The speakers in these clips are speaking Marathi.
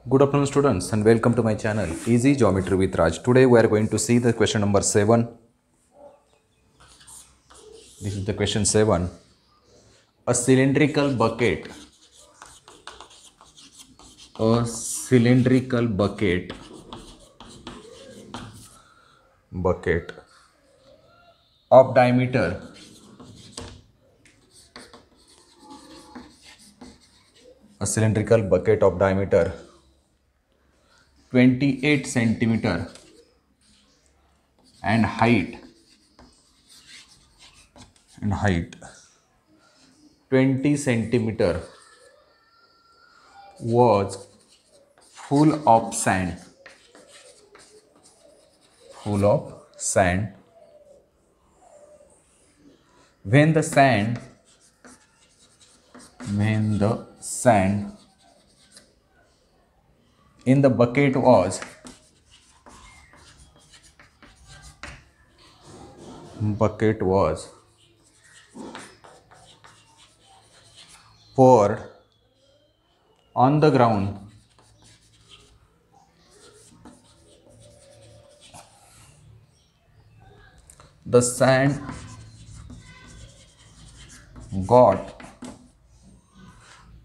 Good afternoon students and welcome to my channel Easy Geometry with Raj. Today we are going to see the question number 7. This is the question 7. A cylindrical bucket of diameter 28 centimeter and height 20 centimeter was full of sand when the sand in the bucket was poured on the ground the sand got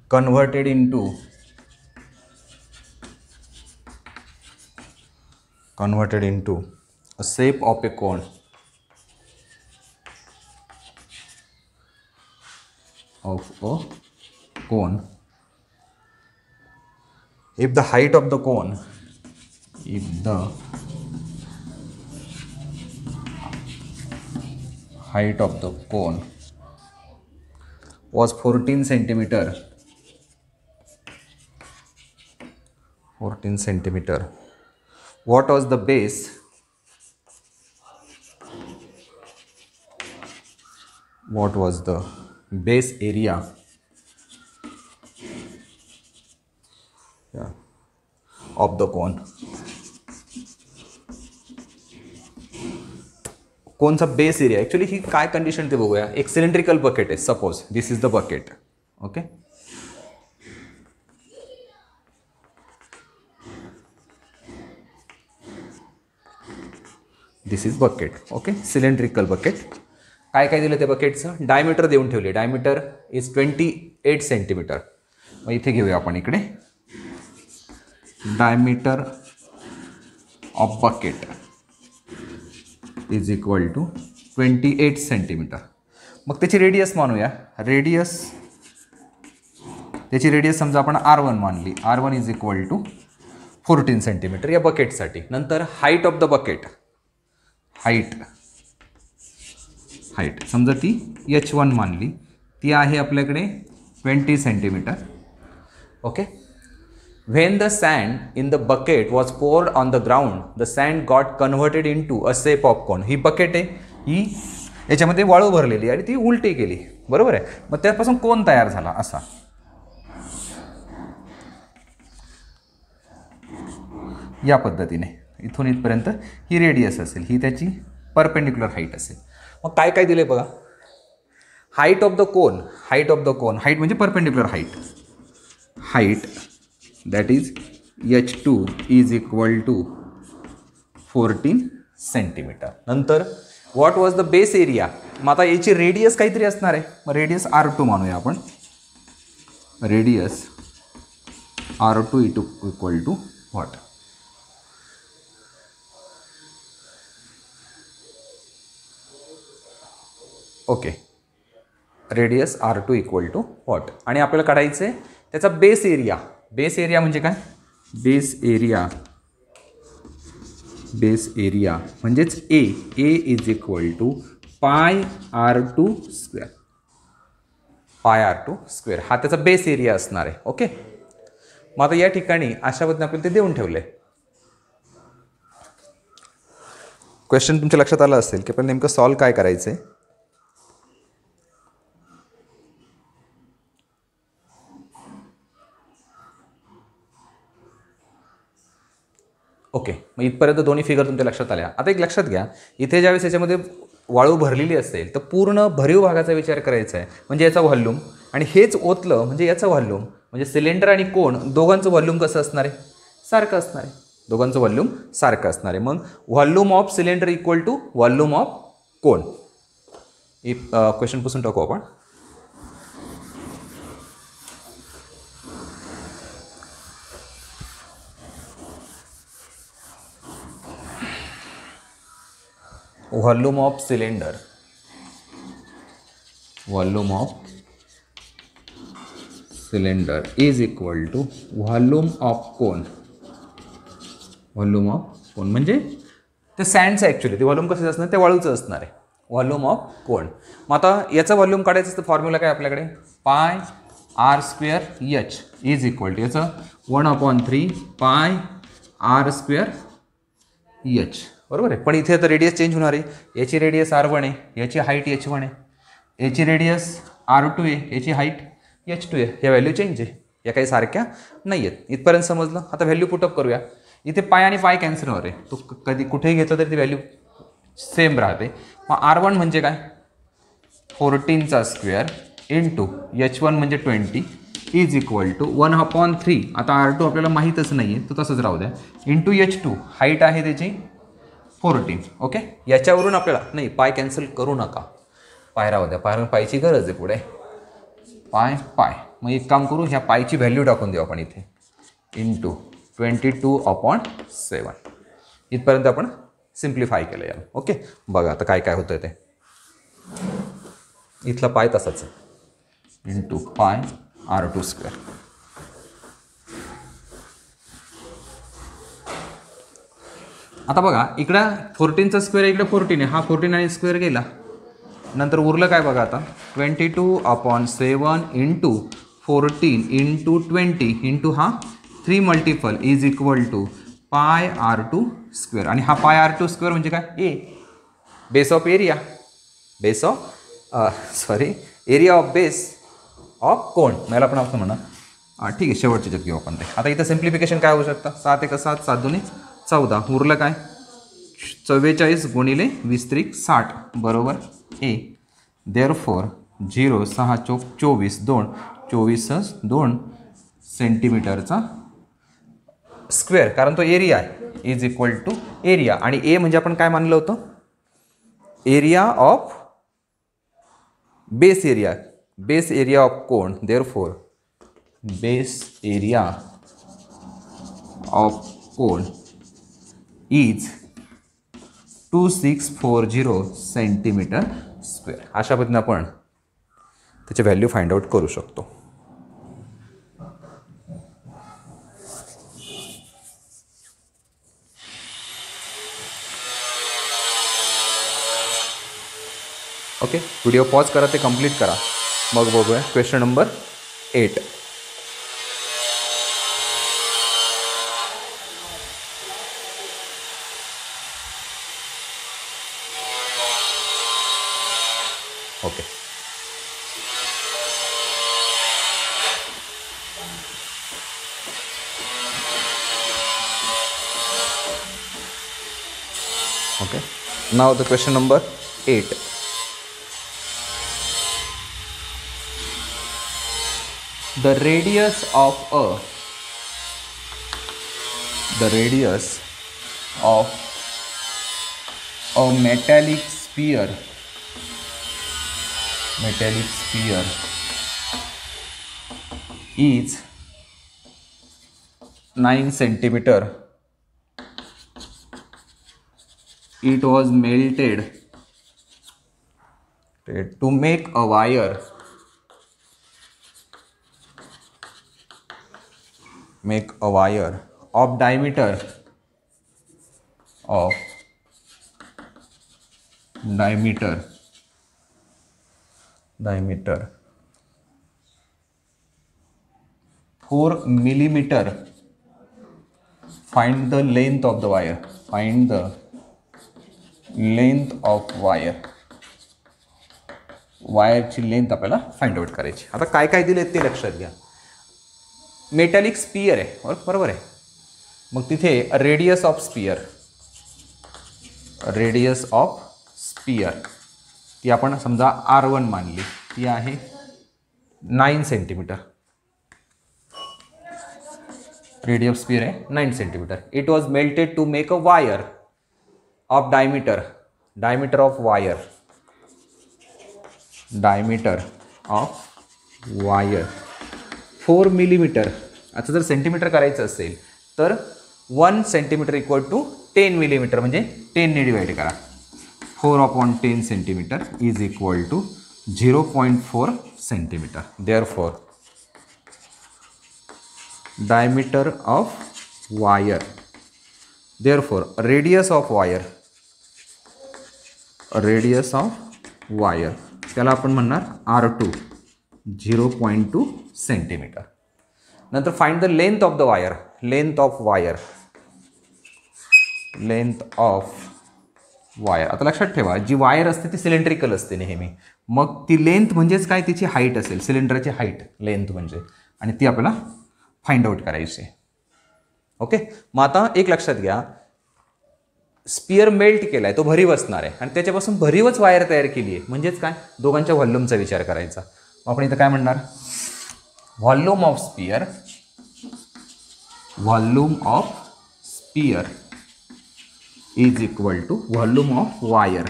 converted into a shape of a cone if the height of the cone was 14 centimeter. What was the base? Area of the cone? कोणचा बेस एरिया? ॲक्च्युली ही काय कंडिशन ते बघूया. एक सिलेंड्रिकल बकेट आहे. Suppose this is the bucket. Okay, this is bucket. Okay, cylindrical bucket. काय काय दिलं ते बकेटचं? डायमीटर देऊन ठेवले. Diameter is 28 centimetre. मग इथे घेऊया आपण इकडे diameter of bucket is equal to 28 centimetre. मग त्याची रेडियस मानूया. त्याची रेडियस समजा आपण R1 मानली. R1 is equal to 14 centimetre या बकेटसाठी. नंतर height of the bucket, height समजा ती H1 मानली. ती आहे आपल्याकडे 20 centimetre. Okay. When the sand in the bucket was poured on the ground, the sand got converted into a shape of cone. He bucket आहे, ही याच्यामध्ये वाळू भरलेली आणि ती उलटी केली. बरोबर आहे. मग त्यापासून कोन तयार झाला असा. या पद्धतीने इथून इथपर्यंत ही रेडियस असेल, ही त्याची परपेंडिक्युलर हाईट असेल. मग काय काय दिले बघा. Height of the cone, height म्हणजे perpendicular height that is H2 is equal to 14 centimetre. नंतर what was the base area. मग आता याची रेडियस काहीतरी असणार आहे. मग रेडियस R2 मानूया आपण. Radius R2 equal to what? Okay, radius R2 equal to what? आणि आपल्याला काढायचं आहे त्याचा बेस एरिया. बेस एरिया म्हणजे काय? बेस एरिया म्हणजेच ए इज इक्वल टू पाय R2 स्क्वेअर. हा त्याचा बेस एरिया असणार आहे. ओके. मग आता या ठिकाणी अशा पद्धतीने आपण ते देऊन ठेवले. क्वेश्चन तुमच्या लक्षात आलं असेल की आपण नेमकं सॉल्व काय करायचं आहे. ओके, मग इथपर्यंत दोन्ही फिगर तुमच्या लक्षात आल्या. आता एक लक्षात घ्या, इथे ज्यावेळेस याच्यामध्ये वाळू भरलेली असेल तर पूर्ण भरीव भागाचा विचार करायचा आहे. म्हणजे याचा व्हॉल्यूम आणि हेच ओतलं म्हणजे याचं व्हॉल्यूम, म्हणजे सिलेंडर आणि कोन दोघांचं व्हॉल्यूम कसं असणार आहे? सारखं असणार आहे, दोघांचं व्हॉल्यूम सारखं असणार आहे. मग volume of cylinder equal to volume of cone. Question पासून टाकू आपण. Volume of cylinder, volume of cylinder is equal to volume of cone. Volume of cone म्हणजे ते सँडचं ॲक्च्युली ते व्हॉल्यूम कसं असणार, ते वाळूचं असणार आहे. व्हॉल्यूम ऑफ कोन. मग आता याचं व्हॉल्यूम काढायचं तर फॉर्म्युला काय आपल्याकडे, pi R square h is equal to याचं 1/3 पाय आर स्क्वेअर एच. बरोबर आहे. पण इथे आता रेडियस चेंज होणार आहे. याची रेडियस R1 आहे, याची हाईट H1 आहे, याची रेडियस R2 आहे, याची हाईट H2 आहे. ह्या व्हॅल्यू चेंज आहे, या काही सारख्या नाही आहेत. इथपर्यंत समजलं. आता व्हॅल्यू पुटअप करूया. इथे पाय आणि पाय कॅन्सल होणार आहे, तो कधी कुठेही घेतलं तरी ती व्हॅल्यू सेम राहते. मग R1 म्हणजे काय, 14चा स्क्वेअर इंटू H1 म्हणजे 20 इज इक्वल टू 1/3. आता R2 आपल्याला माहीतच नाही आहे, तो तसंच राहू द्या, इंटू H2 हाईट आहे त्याची 14. ओके. याच्यावरून आपल्याला नाही, पाय कॅन्सल करू नका, पाय राहू द्या, पायची गरज आहे पुढे. पाय पाय, मग एक काम करू, ह्या पायची व्हॅल्यू टाकून देऊ आपण इथे, इंटू 22/7. इथपर्यंत आपण सिम्प्लिफाय केलं याला. ओके. बघा आता काय काय होतं ते. इथला पाय तसाच आहे, इंटू पाय R2 स्क्वेअर. आता बघा इकडं 14चा स्क्वेअर आहे, इकडे 14 आहे, हा 14 आणि स्क्वेअर गेला. नंतर उरलं काय बघा आता, 22/7 इंटू 14 इंटू 20 इंटू हा 3 मल्टिपल इज इक्वल टू पाय R2 स्क्वेअर. आणि हा पाय R2 स्क्वेअर म्हणजे काय, a base of area, base of area of base of cone. मला पण आपण म्हणा ठीक आहे, शेवटच्या जग घेऊ आपण ते. आता इथं सिम्प्लिफिकेशन काय होऊ शकतं, 7 × 7 7 2 14. उरलं काय, 44 गुणिले 20 60 बरोबर ए. देअरफॉर 0 6 चोक 24 2 24 2 सेंटीमीटरचा स्क्वेअर, कारण तो एरिया आहे, इज इक्वल टू एरिया. आणि ए म्हणजे आपण काय मानलं होतं, area of base area, base area of cone. Therefore base area of cone is 2640 centimetre square. अशा पद्धतीने आपण त्याची व्हॅल्यू फाइंड आउट करू शकतो. ओके. व्हिडिओ पॉज करा, ते कंप्लीट करा, मग बघूया question number 8. Okay. Okay. Now the question number 8. The radius of a metallic sphere is 9 centimeter. It was melted to make a wire of diameter 4 millimeter. Find the length of the wire. Find the length of wire. वायरची लेंथ आपल्याला फाइंड आउट करायची. आता काय काय दिले ते लक्षात घ्या. मेटॅलिक स्पियर आहे, बरोबर आहे. मग तिथे रेडियस ऑफ स्पियर ती आपण समजा R1 मानली, ती आहे 9 सेंटीमीटर. रेडियस ऑफ स्पीयर आहे 9 centimetre. It was melted to make a wire of diameter of wire, diameter of wire 4 millimetre. आता जर सेंटीमीटर करायचं असेल तर 1 सेंटीमीटर इक्वल टू 10 मिलीमीटर, म्हणजे 10ने डिवाइड करा. 4/10 centimetre is equal to 0.4 centimetre. Therefore diameter of wire, therefore radius of wire त्याला आपण म्हणणार R2 0.2 सेंटीमीटर. नंतर find the length of the wire. Length of wire आता लक्षात ठेवा, जी वायर असते ती सिलेंड्रिकल असते नेहमी. मग ती लेंथ म्हणजेच काय, तिची हाईट असेल, सिलेंडरची हाईट लेंथ म्हणजे, आणि ती आपल्याला फाइंड आउट करायची. ओके, मग आता एक लक्षात घ्या, स्पियर मेल्ट केला आहे, तो भरीव असणार आहे आणि त्याच्यापासून भरीवच वायर तयार केली आहे, म्हणजेच काय, दोघांच्या व्हॉल्यूमचा विचार करायचा. आपण इथं काय म्हणणार, volume of sphere is equal to volume of wire.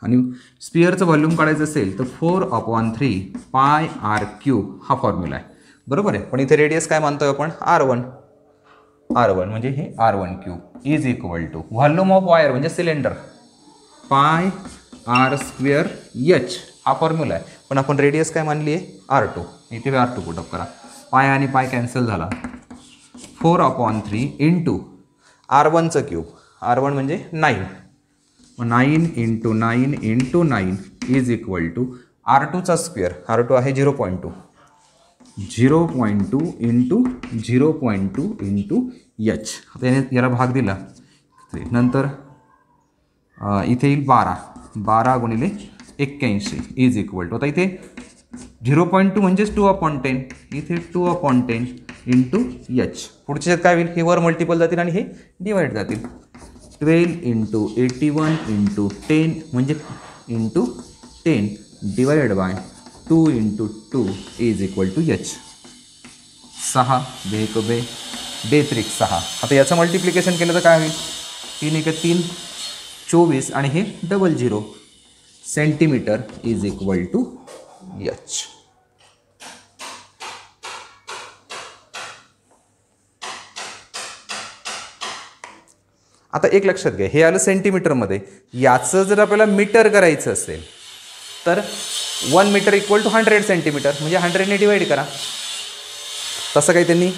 आणि स्पियरचं व्हॉल्यूम काढायचं असेल तर 4/3 पाय r³ हा फॉर्म्युला आहे, बरोबर आहे. पण इथे रेडियस काय मानतोय आपण, R1 म्हणजे हे R1³ is equal to volume of wire म्हणजे सिलेंडर पाय r² h हा फॉर्म्युला आहे. पण आपण रेडियस काय मानली आहे, R2. इथे R2 पुटअप करा, पाय आणि पाय कॅन्सल झाला. 4/3 इंटू R1चं क्यूब, R1 म्हणजे 9, 9 इंटू 9 इज इक्वल टू R2चा स्क्वेअर, R2 आहे 0.2 इंटू 0.2 इंटू h. आता याला भाग दिला, नंतर इथे येईल 12 गुणिले 81 इज इक्वल टू, आता इथे 0.2 म्हणजेच 2/10, इथे 2/10 इंटू h. पुढचे काय होईल, हे वर मल्टिपल जातील आणि हे डिवाइड जातील. 12 इंटू 81 इंटू 10 म्हणजे into 10 divided by 2 into 2 is equal to h. 6 बेक बे 6. आता याचं मल्टिप्लिकेशन केलं तर काय होईल, 3 1 3 24 आणि हे 00 centimetre is equal to h. आता एक लक्षात घ्या, हे आलं सेंटीमीटरमध्ये. याचं जर आपल्याला मीटर करायचं असेल तर 1 मीटर इक्वल टू 100 सेंटीमीटर, म्हणजे 100ने डिवाइड करा. तसं काही त्यांनी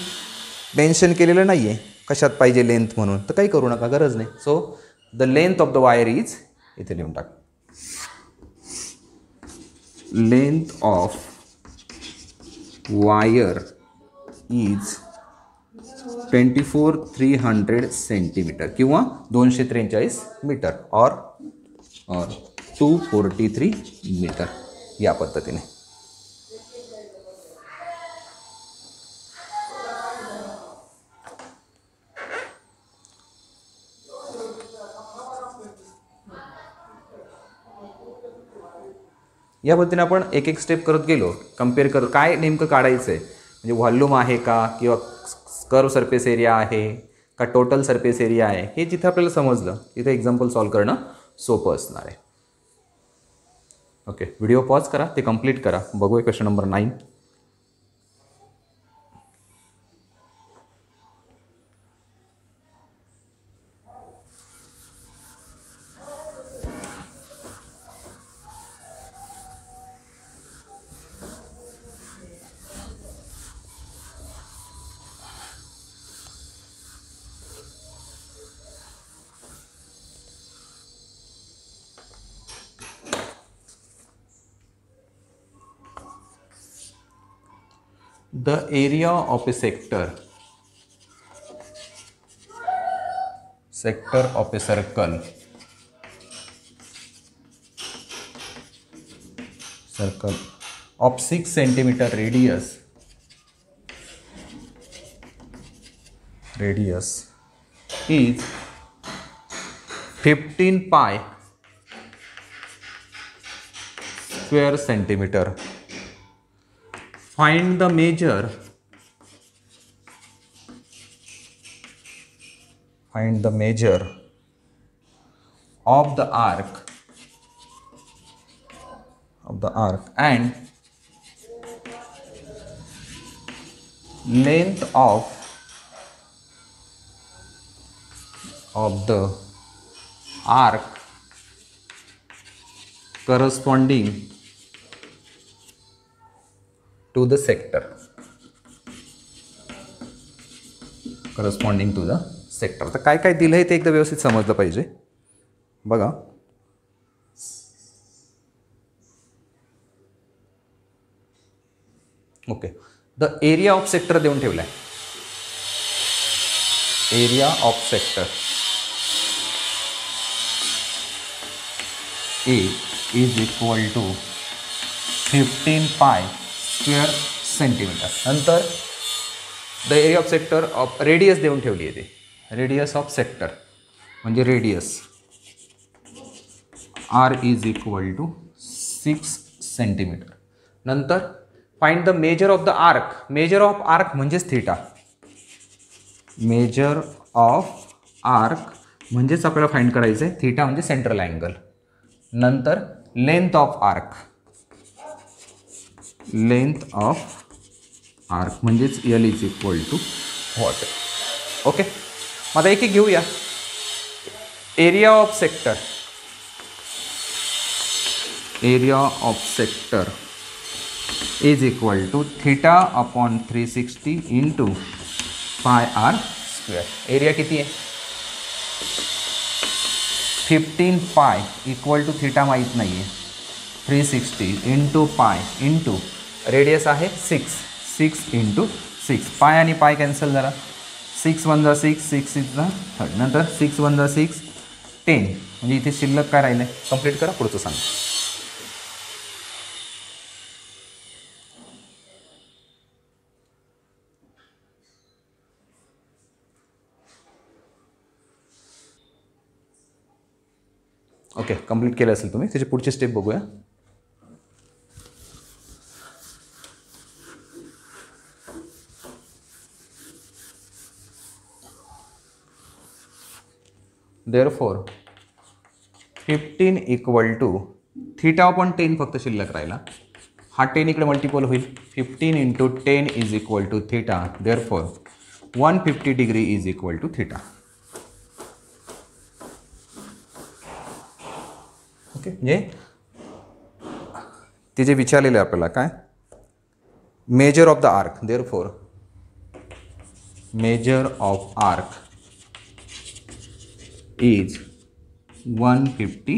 मेन्शन केलेलं नाही आहे कशात पाहिजे लेंथ म्हणून, तर काही करू नका, गरज नाही. So the length of the wire is, इथे लिहून टाक, length of wire is 24,300 centimetre किंवा 243 मीटर और 243 मीटर, या पद्धतीने. या पद्धतीने आपण एक एक स्टेप करत गेलो, कम्पेअर करत काय नेमकं काढायचं आहे, म्हणजे व्हॉल्यूम आहे का, किंवा कर्व सरफेस एरिया आहे का, टोटल सरफेस एरिया आहे, हे जिथे आपल्याला समजलं तिथे एक्झाम्पल सॉल्व करणं सोपं असणार आहे. ओके, व्हिडिओ पॉज करा, ते कंप्लीट करा. बघूया question number 9. The area of a sector of a circle of 6 centimeter radius is 15 pi square centimeter. Find the measure of the arc and length of the arc corresponding to the sector. तर काय काय दिलं आहे ते एकदा व्यवस्थित समजलं पाहिजे. बघा, okay, the area of sector देऊन ठेवलाय. Area of sector A is equal to 15 pi square centimetre. नंतर the area of sector of radius देऊन ठेवली आहे. ते रेडियस ऑफ सेक्टर म्हणजे radius R is equal to 6 centimetre. नंतर find the measure of the arc. Measure of arc म्हणजेच थीटा. मेजर ऑफ आर्क म्हणजेच आपल्याला फाइंड करायचं आहे. थीटा म्हणजे सेंट्रल अँगल. नंतर length of arc. Length of arc म्हणजेच L is equal to what. Okay, मग आता एक एक घेऊया. Area of sector. Area of sector is equal to theta upon 360 into pi R square. Area किती आहे? 15 पाय इक्वल टू थीटा माहीत नाही आहे. 360 इंटू पाय इंटू रेडियस आहे 6 इंटू 6. पाय आणि पाय कॅन्सल झाला. 6 1 जा 6, 6 6 जा 30. नंतर 6 1 जा 6, 10. म्हणजे इथे शिल्लक काय राहिलं आहे? कंप्लीट करा, पुढचं सांग. ओके, कंप्लीट केलं असेल तुम्ही. त्याची पुढची स्टेप बघूया. Therefore 15 equal to theta upon 10 फक्त शिल्लक राहिला. हा 10 इकडे मल्टिपल होईल. 15 into 10 is equal to theta. Therefore 150 degree is equal to theta. Okay, म्हणजे ते जे विचारलेलं आहे आपल्याला काय, measure of the arc. Therefore measure of arc is 150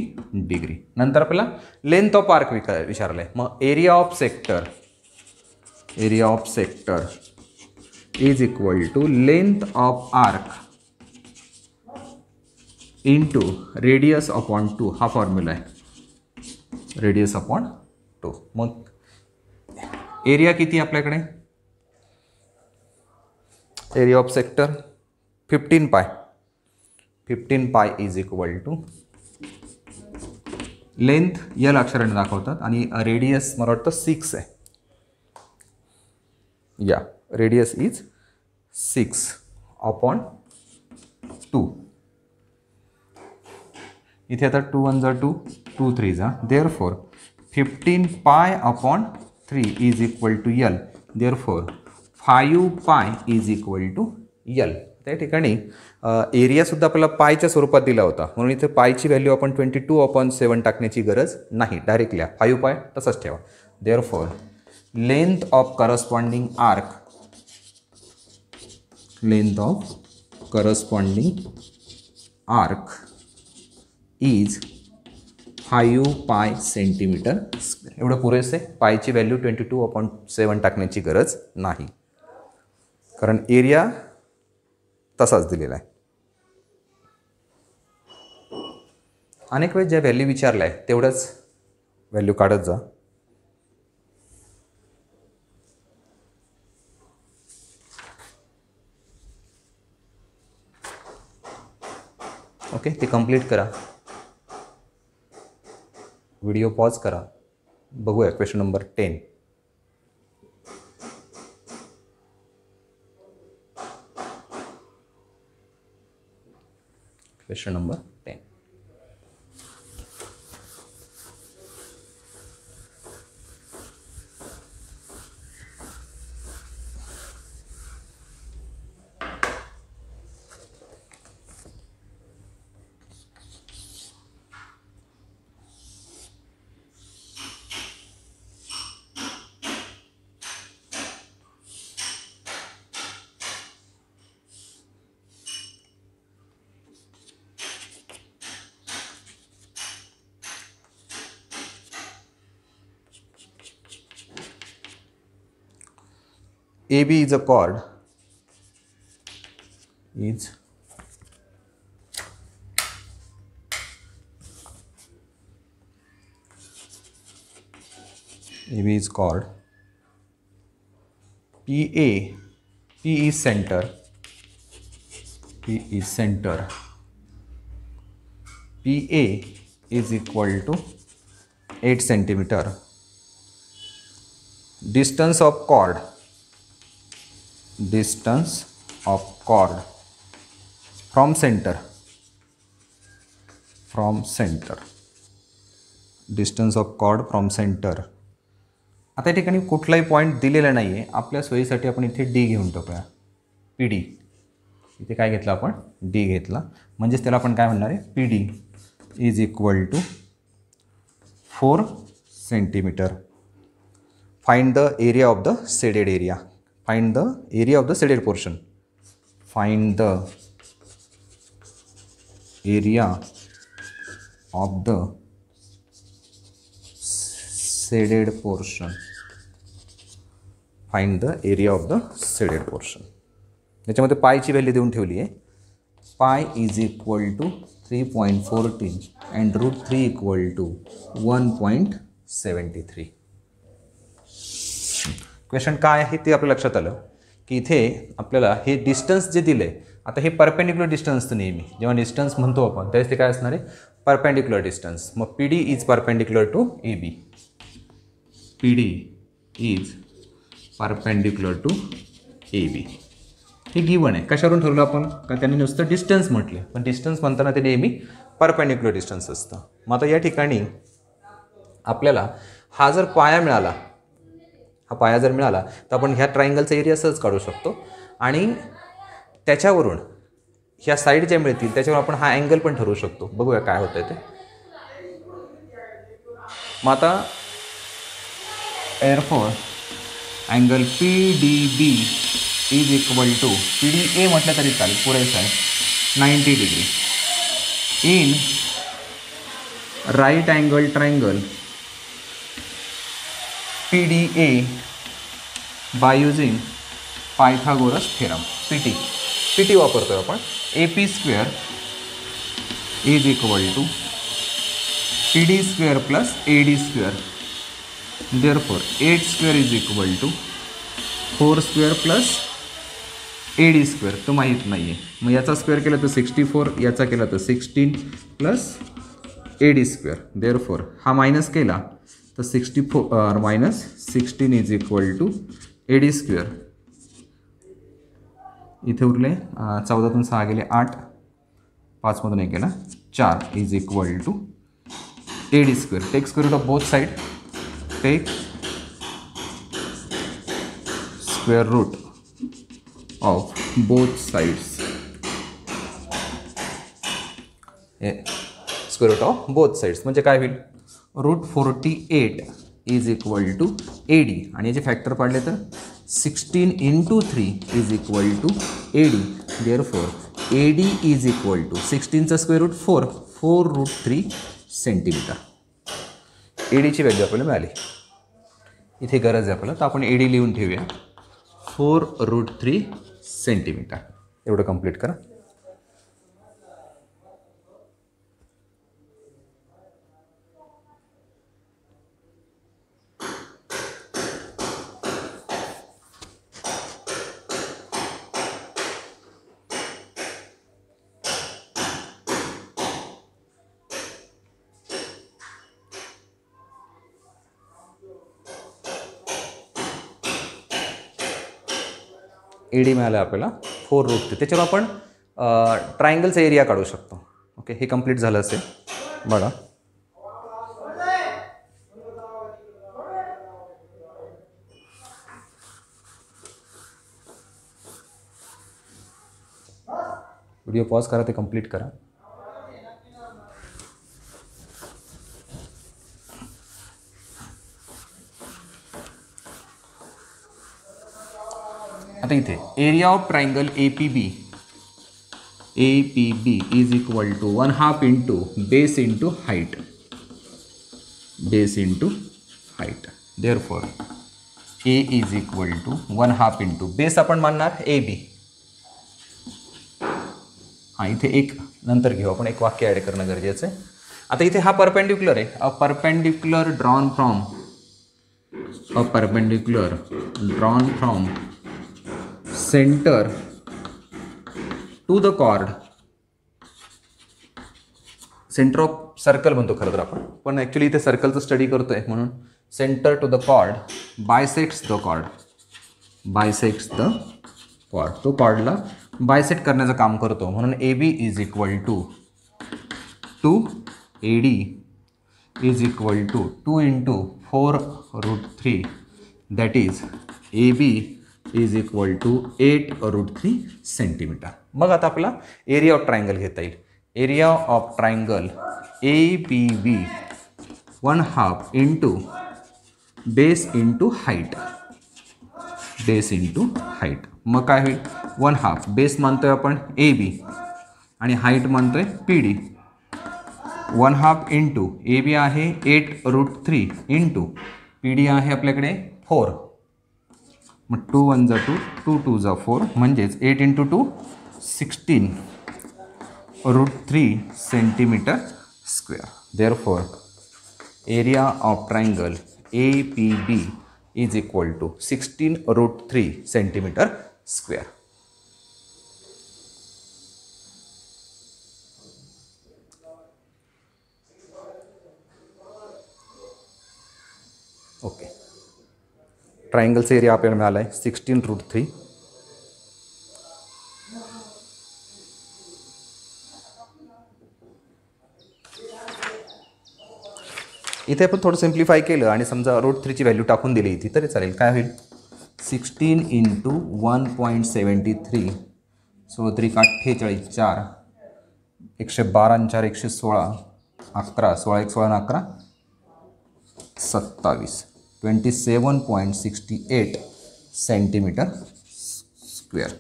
degree. नंतर आपल्याला लेंथ ऑफ आर्क विचारलं आहे. मग area of sector. Area of sector is equal to length of arc into radius upon 2. हा फॉर्म्युला आहे, रेडियस अपॉन 2. मग एरिया किती आपल्याकडे? Area of sector 15 pi. 15 pi is equal to length L अक्षराने दाखवतात आणि रेडियस मला वाटतं 6 आहे. या रेडियस इज 6 अपॉन 2. इथे आता 2 1 जा 2, 2 3 जा. Therefore 15 pi upon 3 is equal to L. Therefore 5 pi is equal to L. त्या ठिकाणी एरियासुद्धा आपल्याला पायच्या स्वरूपात दिला होता, म्हणून इथे पायची व्हॅल्यू आपण 22/7 टाकण्याची गरज नाही. डायरेक्ट लिहा 5 पाय तसंच ठेवा. Therefore length of corresponding arc. Length of corresponding arc is 5 पाय सेंटीमीटर स्क्वेअर. एवढं पुरेसे. पायची व्हॅल्यू 22/7 टाकण्याची गरज नाही, कारण एरिया तसाच दिलेला आहे. अनेक वेळेस ज्या व्हॅल्यू विचारल्या आहे तेवढंच व्हॅल्यू काढत जा. ओके, ते कंप्लीट करा. व्हिडिओ पॉज करा. बघूया question number 10. Question number 10. AB is a chord is AB is chord. PA, P is center. P is center. PA is equal to 8 centimeter. Distance of chord. Distance of chord from center. From center. Distance of chord from center. आता या ठिकाणी कुठलाही पॉईंट दिलेला नाही आहे. आपल्या सोयीसाठी आपण इथे डी घेऊन टाकूया. P D. इथे काय घेतलं आपण? डी घेतला. म्हणजेच त्याला आपण काय म्हणणार आहे? P D is equal to 4 centimetre. Find the area of the shaded area. Find the area of the shaded portion. Find the area of the shaded portion. Find the area of the shaded portion. याच्यामध्ये पायची व्हॅल्यू देऊन ठेवली आहे. Pi is equal to 3.14 and √3 equal to 1.73. Question काय आहे ते आपल्या लक्षात आलं की इथे आपल्याला हे डिस्टन्स जे दिलं आहे. आता हे परपेंडिक्युलर डिस्टन्स असतं नेहमी. जेव्हा डिस्टन्स म्हणतो आपण त्यावेळेस ते काय असणार आहे? Perpendicular distance. मग P D is perpendicular to A B. P D is perpendicular to A B. हे गिवन आहे. कशावरून ठरवलं आपण? का त्यांनी नुसतं डिस्टन्स म्हटले, पण डिस्टन्स म्हणताना ते नेहमी परपेंडिक्युलर डिस्टन्स असतं. मग आता या ठिकाणी आपल्याला हा जर पाया मिळाला, हा पाया जर मिळाला तर आपण ह्या ट्रायंगलचा एरिया सहज काढू शकतो आणि त्याच्यावरून ह्या साईड ज्या मिळतील त्याच्यावर आपण हा अँगल पण ठरवू शकतो. बघूया काय होतं ते. मग आता therefore angle P D B is equal to P D A म्हटलं तरी चालेल, पुरेसं आहे, 90 degree. In right angle triangle PDA by using Pythagoras theorem. PT वापरतोय आपण. AP square is equal to PD square plus AD square. Therefore 8 square is equal to 4 square plus AD square. तो माहीत नाही आहे. मग याचा स्क्वेअर केला तर 64, याचा केला तर 16 प्लस AD स्क्वेअर. Therefore हा मायनस केला तर 64 minus 16 is equal to AD square. इथे उरले 14तून 6 गेले 8, 5मधून 1 गेला 4 is equal to AD square. Take square root of both side. Take square root of both sides. Square root of both sides म्हणजे काय होईल? √48 इज इक्वल टू AD आणि याचे फॅक्टर पाडले तर 16 × 3 is equal to AD. Therefore AD is equal to 16चा स्क्वेअर रूट 4√3 सेंटीमीटर. ADची व्हॅल्यू आपल्याला मिळाली. इथे गरज आहे आपल्याला तर आपण AD लिहून ठेवूया. 4√3 सेंटीमीटर. एवढं कंप्लीट करा. AD मिळालं आपल्याला 4√3. त्याच्यावर आपण ट्रायंगलचा एरिया काढू शकतो. ओके, हे कंप्लीट झालं असेल बघा. व्हिडिओ पॉज करा, ते कंप्लीट करा. आता इथे area of triangle APB is equal to 1/2 into base into height. Base into height. Therefore A is equal to 1/2 into base आपण मानणार AB. हां, इथे एक नंतर घेऊ आपण, एक वाक्य ॲड करणं गरजेचं आहे. आता इथे हा परपेंडिक्युलर आहे. A perpendicular drawn from centre to the chord. Centre of circle म्हणतो खरं तर आपण, पण ॲक्च्युली इथे सर्कलचं स्टडी करतोय म्हणून centre to the chord bisects the chord. तो कॉर्डला बायसेक्ट करण्याचं काम करतो, म्हणून AB is equal to 2AD is equal to 2 into 4√3. That is AB is equal to 8√3 centimetre. मग आता आपला एरिया ऑफ ट्रायंगल घेता येईल. Area of triangle APB 1/2 into base into height. मग काय होईल? 1/2 बेस मानतोय आपण AB आणि हाईट मानतोय PD. 1/2 इंटू AB आहे 8√3 इंटू PD आहे आपल्याकडे 4. मग 2 1 जा 2, 2 2 जा 4, म्हणजेच 8 into 2 16√3 centimetre square. Therefore area of triangle APB is equal to 16√3 centimetre square. Okay, ट्रायंगलचा एरिया आपल्याला मिळाला आहे 16√3. इथे आपण थोडं सिम्प्लिफाय केलं आणि समजा √3ची व्हॅल्यू टाकून दिली इथे तरी चालेल. काय होईल? 16 into 1.73, 16×3 = 48, 4 112 4 116, 11 16 1 16 11 27, 27.68 centimetre square.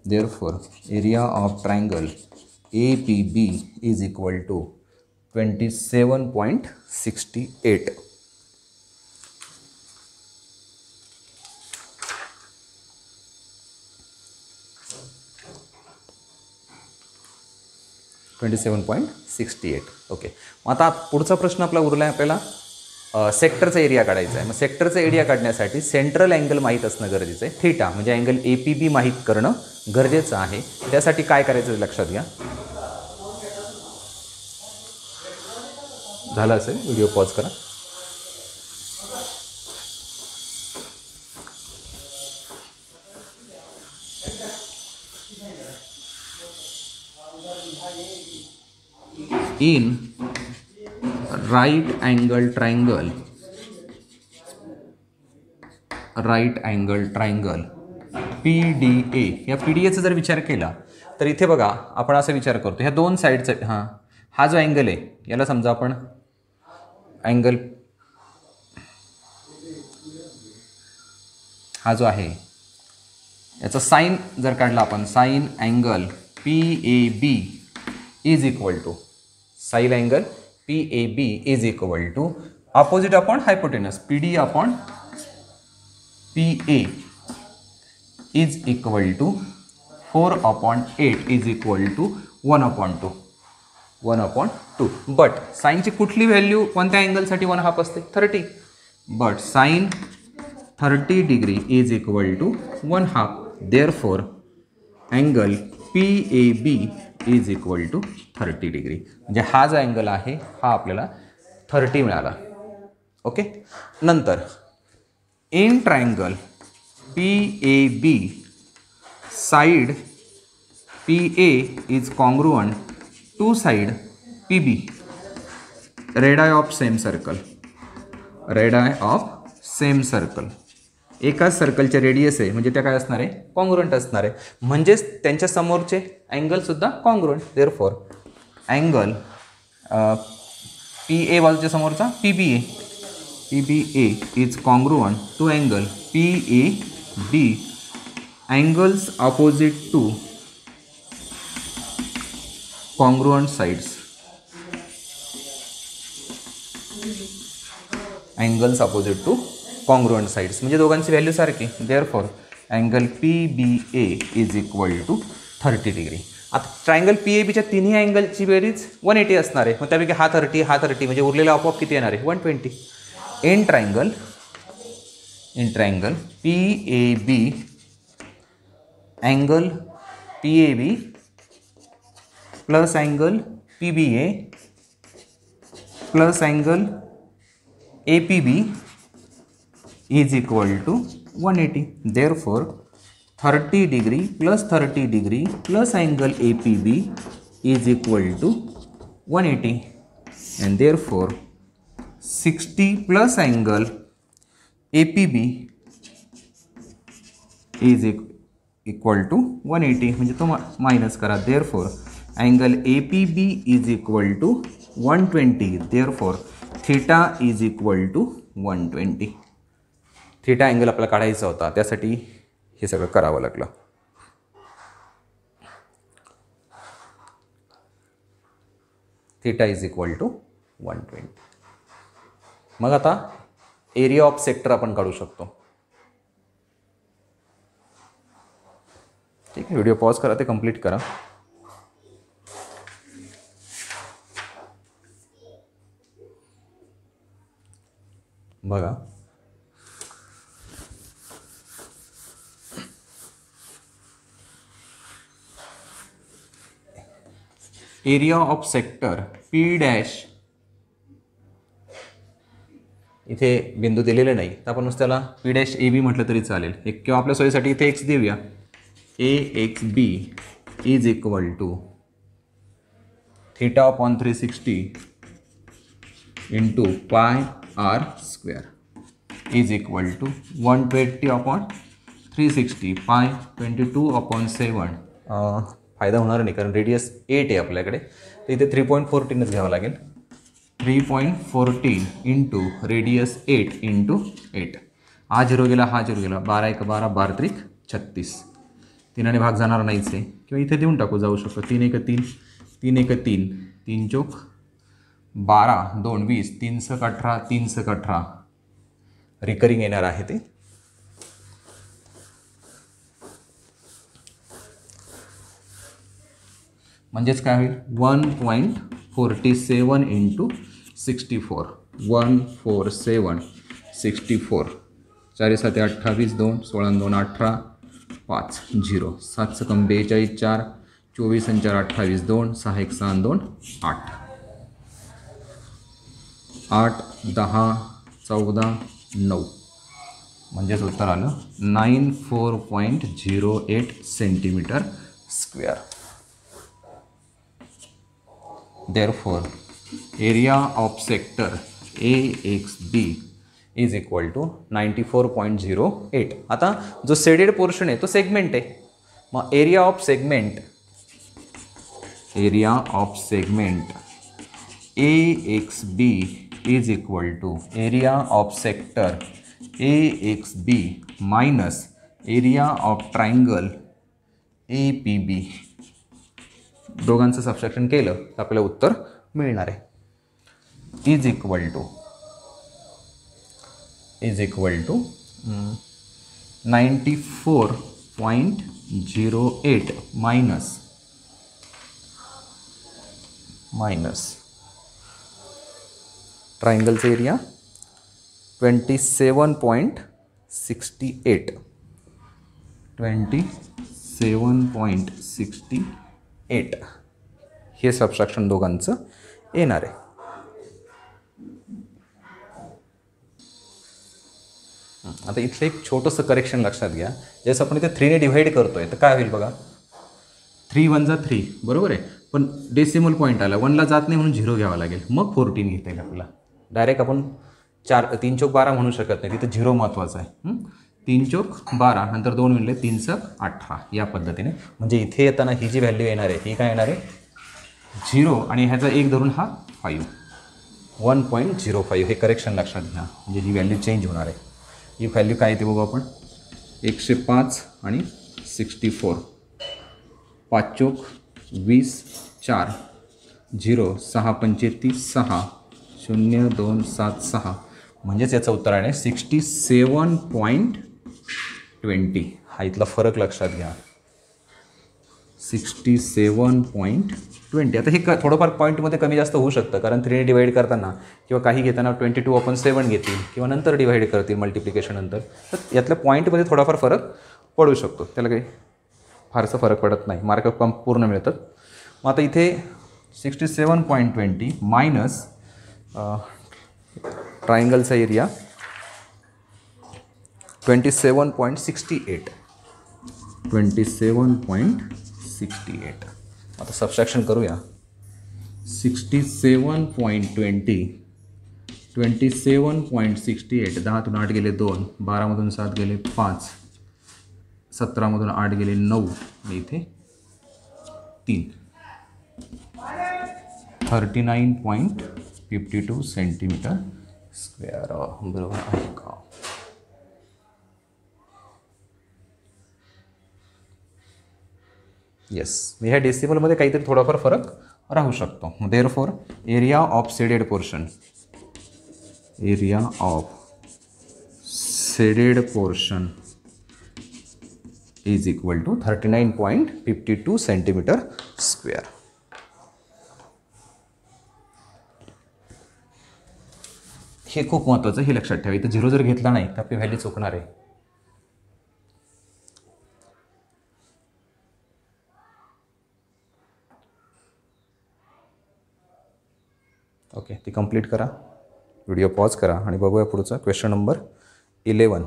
Therefore area of triangle APB is equal to 27.68. Okay, मग आता पुढचा प्रश्न आपला उरला आहे. आपल्याला सेक्टरचा एरिया काढायचा आहे. मग सेक्टरचा एरिया काढण्यासाठी सेंट्रल अँगल माहीत असणं गरजेचं आहे. थीटा म्हणजे अँगल APB माहीत करणं गरजेचं आहे. त्यासाठी काय करायचं ते लक्षात घ्या. झालं असेल, व्हिडिओ पॉज करा. In right angle triangle PDA. या PDAचा जर विचार केला तर इथे बघा आपण असा विचार करतो, ह्या दोन साईडचा हा जो अँगल आहे याला समजा आपण अँगल हा जो आहे याचा साईन जर काढला आपण, sine angle PAB is equal to opposite upon hypotenuse PD upon PA is equal to 4/8 is equal to 1/2. But साईनची कुठली व्हॅल्यू कोणत्या अँगलसाठी 1/2 असते? 30. But sine 30 degree is equal to 1/2. Therefore angle PAB is equal to 30 degree. म्हणजे हा जो अँगल आहे हा आपल्याला 30 मिळाला. ओके, नंतर in triangle PAB side PA is congruent to side P B, radii of same circle, radii of same circle, एकाच सर्कलचे रेडियस आहे म्हणजे त्या काय असणार आहे, कॉन्ग्रुएंट असणार आहे. म्हणजेच त्यांच्या समोरचे अँगलसुद्धा congruent. Therefore angle P A बाजूच्या समोरचा P B A is congruent to angle P A B, angles opposite to congruent sides, angles opposite to congruent sides म्हणजे दोघांची व्हॅल्यू सारखी. Therefore angle P B A is equal to 30 degree. आता ट्रायंगल पी ए बीच्या तिन्ही अँगलची बेरीज 180 असणार आहे. मग त्यापैकी हा 30 म्हणजे उरलेला आपोआप किती येणार आहे, 120. In triangle P A B, angle P A B plus angle P B A plus angle A P B is equal to 180. Therefore 30 degree plus 30 degree plus angle APB is equal to 180, and therefore 60 plus angle APB is equal to 180 म्हणजे तो मायनस करा. therefore angle APB is equal to 120. therefore theta is equal to 120. Theta angle आपल्याला काढायचा होता, त्यासाठी हे सगळं करावं लागलं. Theta is equal to 120. मग आता एरिया ऑफ सेक्टर आपण काढू शकतो. ठीक आहे, व्हिडिओ पॉज करा, ते कंप्लीट करा. बघा, area of sector P dash, इथे बिंदू दिलेले नाही तर आपण त्याला पी डॅश ए बी म्हटलं तरी चालेल. एक किंवा आपल्या सोयीसाठी इथे एक्स देऊया. A X B is equal to theta upon 360 into pi R square is equal to 120 upon 360 pi 22 upon 7. फायदा होणार नाही कारण रेडियस 8 आहे आपल्याकडे, तर इथे 3.14च घ्यावं लागेल. 3.14 इंटू रेडियस 8 इंटू 8. हा 0 गेला, हा 0 गेला, 12 1 12, 12 3 36. 3ने भाग जाणार नाहीच आहे, किंवा इथे देऊन टाकू, जाऊ शकतो. 3 1 3, 3 1 3, 3 चौक 12, 2 20, 3 सक 18, 3 सक 18. रिकरिंग येणार आहे ते. म्हणजेच काय होईल, 1.47 इंटू 64, 147 64. 4 7 28, 2 16 2 18, 5 0, 7 सकम 42 4, 24 4 28, 2 6 1 6 2 8, 8 10 14 9. म्हणजेच उत्तर आलं 94.08 centimetre square. Therefore, area of sector AXB is equal to 94.08. आता जो शेडेड पोर्शन आहे तो सेगमेंट आहे. मग area of segment AXB is equal to area of sector AXB minus area of triangle APB. दोघांचं सबट्रॅक्शन केलं तर आपल्याला उत्तर मिळणार आहे. इज इक्वल टू 94.08 मायनस ट्रायंगलचा एरिया 27.68. 27.68 हे सबट्रॅक्शन दोघांचं येणार आहे. आता इथलं एक छोटंसं करेक्शन लक्षात घ्या. जसं आपण इथे 3ने डिव्हाइड करतोय तर काय होईल बघा, 3 1 जा 3 बरोबर आहे. पण डेसिमल पॉईंट आला 1ला जात नाही म्हणून 0 घ्यावा लागेल, मग 14 घेता येईल आपल्याला. डायरेक्ट आपण 3 चौक 12 म्हणू शकत नाही, तिथं 0 महत्त्वाचं आहे. 3 चौक 12 नंतर 2 मिळले 3 चौक 18 या पद्धतीने. म्हणजे इथे येताना ही जी व्हॅल्यू येणार आहे ही काय येणार आहे 0 आणि ह्याचा 1 धरून हा 5 1.05 हे करेक्शन लक्षात घ्या. म्हणजे ही व्हॅल्यू चेंज होणार आहे. ही व्हॅल्यू काय येते बघू आपण 105 आणि 64 5 चौक 20 4 0 6 35 6 0 2 7 6 म्हणजेच याचं उत्तर आहे 67.20. हा इथला फरक लक्षात घ्या 67.20. आता हे थोडंफार पॉईंटमध्ये कमी जास्त होऊ शकतं कारण 3 डिवाईड करताना किंवा काही घेताना 22/7 घेतील किंवा नंतर डिवाईड करतील मल्टिप्लिकेशन नंतर. तर यातल्या पॉईंटमध्ये थोडाफार फरक पडू शकतो, त्याला काही फारसा फरक पडत नाही, मार्क कम पूर्ण मिळतात. मग आता इथे 67.20 मायनस ट्रायंगलचा एरिया 27.68. आता सबस्ट्रॅक्शन करूया. 67.20 27.68 10तून 8 गेले 2 12मधून 7 गेले 5 17मधून 8 गेले 9 आणि इथे 3 39.52 सेंटीमीटर स्क्वेअर. बरोबर आहे का? येस. ह्या डेसिमलमध्ये काहीतरी थोडाफार फरक राहू शकतो. Therefore area of shaded portion is equal to 39.52 centimetre square. हे खूप महत्त्वाचं, हे लक्षात ठेवा. इथं 0 जर घेतला नाही तर आपली व्हॅल्यू चुकणार आहे. ओके, ती कंप्लीट करा, व्हिडिओ पॉज करा आणि बघूया पुढचा क्वेश्चन नंबर 11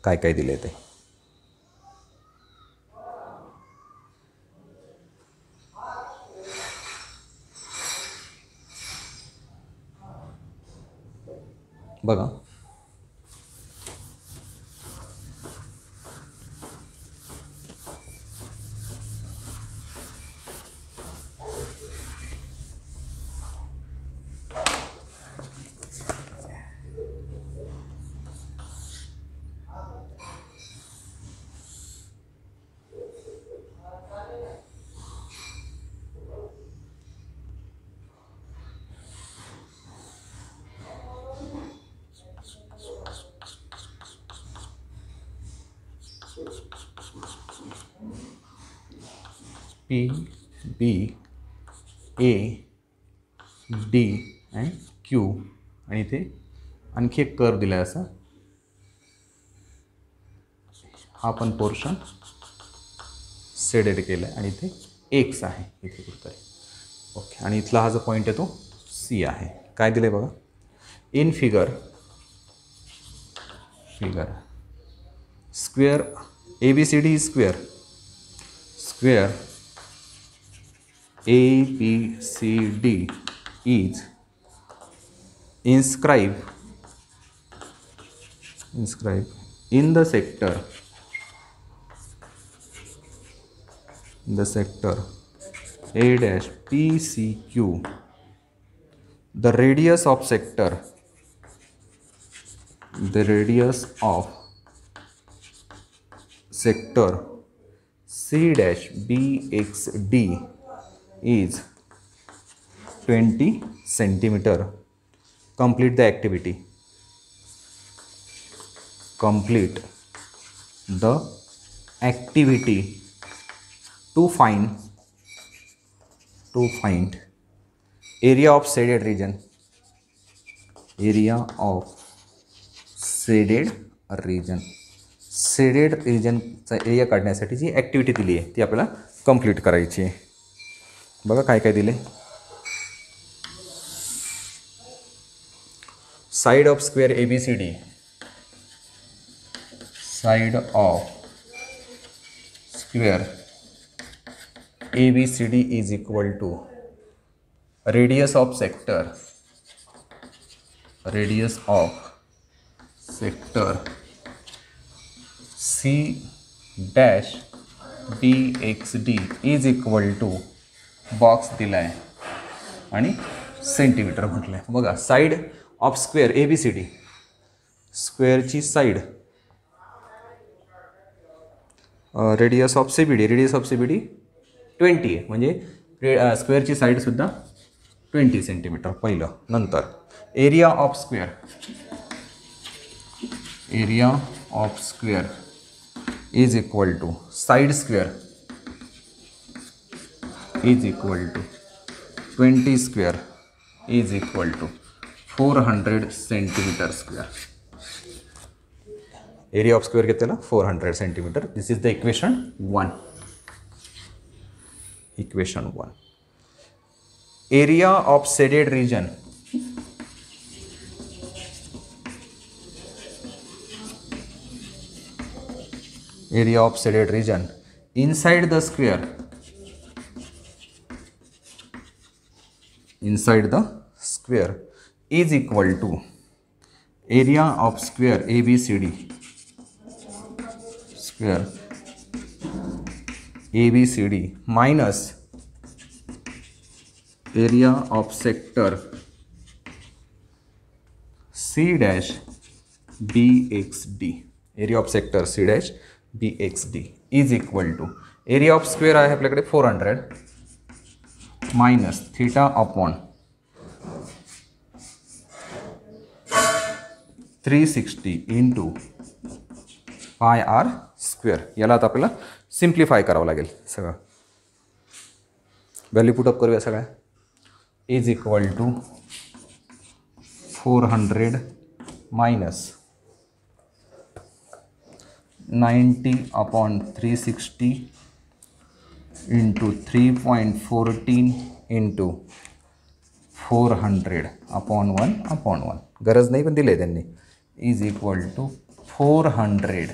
काय काय दिले ते. बघा P, B, A, D and Q आणि इथे आणखी एक कर्व दिला आहे असा. हा पण पोर्शन शेडेड केला आहे आणि इथे एक्स आहे इथे कुठेतरी. ओके, आणि इथला हा जो पॉईंट आहे तो C आहे. काय दिलं आहे बघा in figure square ABCD square ABCD is inscribed in the sector A dash PCQ. The radius of sector C dash BXD is 20 centimeter. Complete the activity. To find area of shaded region. Shaded रिजनचा एरिया काढण्यासाठी जी ॲक्टिव्हिटी दिली आहे ती आपल्याला कंप्लीट करायची आहे. बघा काय काय दिले. Side of square ABCD, side of square ABCD is equal to radius of sector C dash DXD is equal to box दिला आहे आणि सेंटीमीटर म्हटलं आहे. बघा साईड ऑफ स्क्वेअर ABCD, स्क्वेअरची साईड रेडियस ऑफ CBD 20 आहे, म्हणजे स्क्वेअरची साईडसुद्धा 20 सेंटीमीटर पहिलं. नंतर area of square is equal to side square is equal to 20 square is equal to 400 centimetre square. Area of square घेतलेला 400 centimetre. This is the equation 1. Area of shaded region inside the square is equal to area of square ABCD minus area of sector C dash BXD. area of sector C dash BXD is equal to area of square आहे आपल्याकडे 400 minus theta upon 360 into pi r square. याला आता आपल्याला सिम्प्लिफाय करावं लागेल सगळं. व्हॅल्यू पुटअप करूया सगळ्या. Is equal to 400 minus 90 upon 360 into 3.14 into 400 upon 1 गरज नाही पण दिले त्यांनी. इज इक्वल टू 400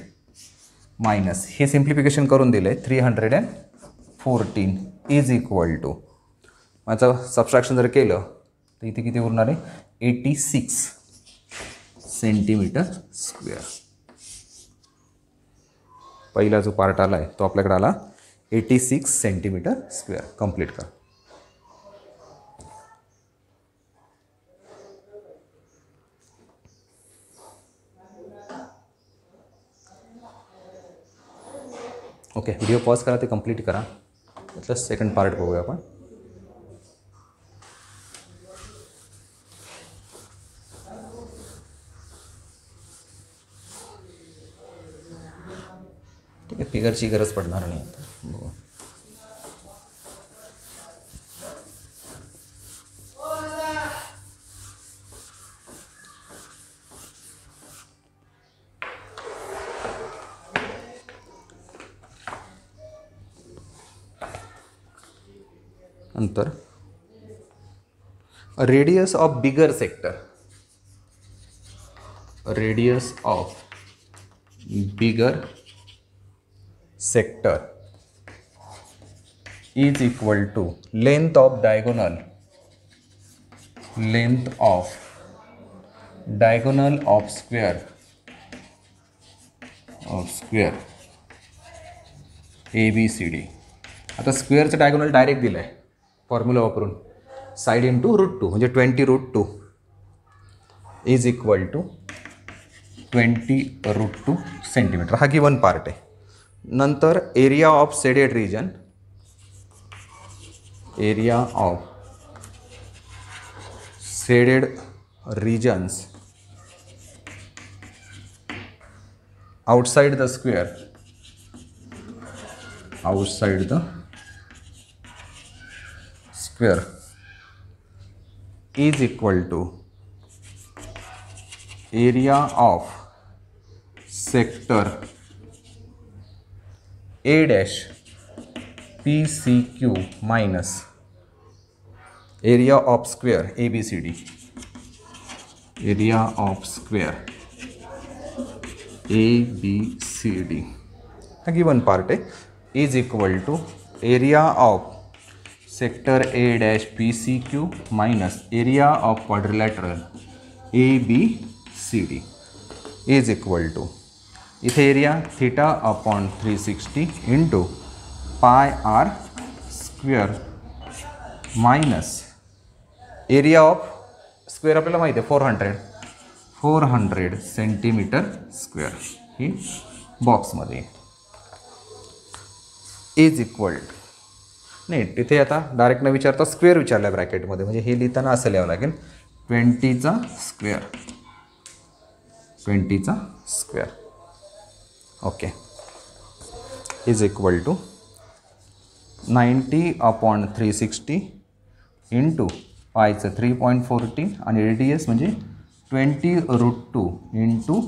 मायनस हे सिम्प्लिफिकेशन करून दिले 314 इज इक्वल टू माझं सबस्ट्रॅक्शन जर केलं तर इथे किती उरणार आहे 86 सेंटीमीटर स्क्वेअर. पहिला जो पार्ट आला आहे तो आपल्याकडे आला 86 सेंटीमीटर स्क्वेअर. कंप्लीट कर. ओके, व्हिडिओ पॉज करा, ते कंप्लीट करा. त्यातलं सेकंड पार्ट बघूया आपण. ठीक आहे, फिगरची गरज पडणार नाही. बघू. नंतर radius of bigger sector is equal to length of diagonal of square ABCD. आता स्क्वेअरचं डायगोनल डायरेक्ट दिलं आहे फॉर्म्युला वापरून. साईड इंटू √2 म्हणजे 20√2 इज इक्वल टू 20√2 सेंटीमीटर. हा गिवन पार्ट आहे. नंतर area of shaded regions outside the square is equal to area of sector A dash PCQ minus area of square ABCD. area of square ABCD हा गिवन पार्ट आहे. Is equal to area of sector A dash P C Q minus area of quadrilateral A B C D is equal to, इथे area theta upon 360 into pi R square minus area of square आपल्याला माहिती आहे 400 सेंटीमीटर स्क्वेअर ही बॉक्समध्ये इज इक्वल नाही, तिथे आता डायरेक्ट न विचारता स्क्वेअर विचारला आहे ब्रॅकेटमध्ये, म्हणजे हे लिहिताना असं लिहावं लागेल 20चा square okay is equal to 90 upon 360 into पायचं 3.14 आणि रेडियस म्हणजे 20√2 इंटू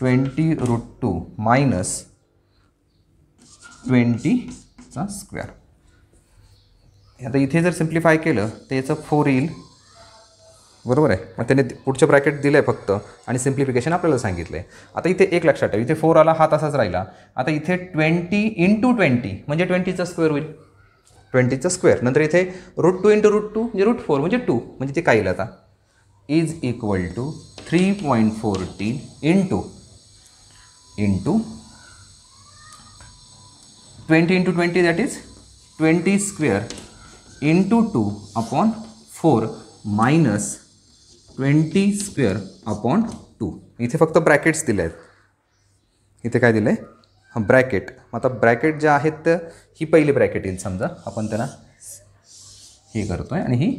20√2 मायनस 20चा स्क्वेअर. आता इथे जर सिम्प्लिफाय केलं तर याचं 4 येईल, बरोबर आहे. मग त्याने पुढचं ब्रॅकेट दिलं आहे फक्त आणि सिम्प्लिफिकेशन आपल्याला सांगितलं आहे. आता इथे एक लक्षात ठेवा, इथे 4 आला हा तसाच राहिला. आता इथे 20 इंटू 20 म्हणजे 20चा स्क्वेअर होईल, 20चा स्क्वेअर. नंतर इथे √2 इंटू √2 म्हणजे √4 म्हणजे 2 म्हणजे ते काय येईल आता is equal to 3.14 into 20 into 20 that is 20 square into 2 upon 4 minus 20 square upon 2. इथे फक्त ब्रॅकेट्स दिले आहेत. इथे काय दिलं आहे, हां ब्रॅकेट. आता ब्रॅकेट जे आहेत तर ही पहिली ब्रॅकेट येईल, समजा आपण त्यांना हे करतो आहे आणि ही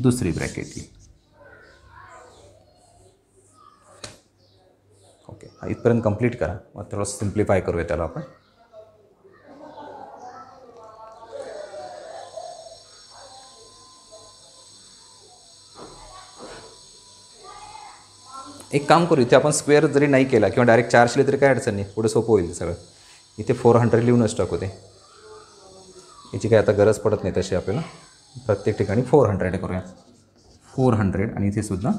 दुसरी ब्रॅकेट येईल. ओके, इथपर्यंत कंप्लीट करा, मग थोडंसं सिम्प्लिफाय करूया त्याला आपण. एक काम करू, इथे आपण स्क्वेअर जरी नाही केला किंवा डायरेक्ट 4 लिहिले तरी काय अडचण नाही, पुढे सोपं होईल सगळं. इथे 400 लिहूनच टाकू ते, याची काय आता गरज पडत नाही तशी आपल्याला. प्रत्येक ठिकाणी 400 करूया, 400 आणि इथे सुद्धा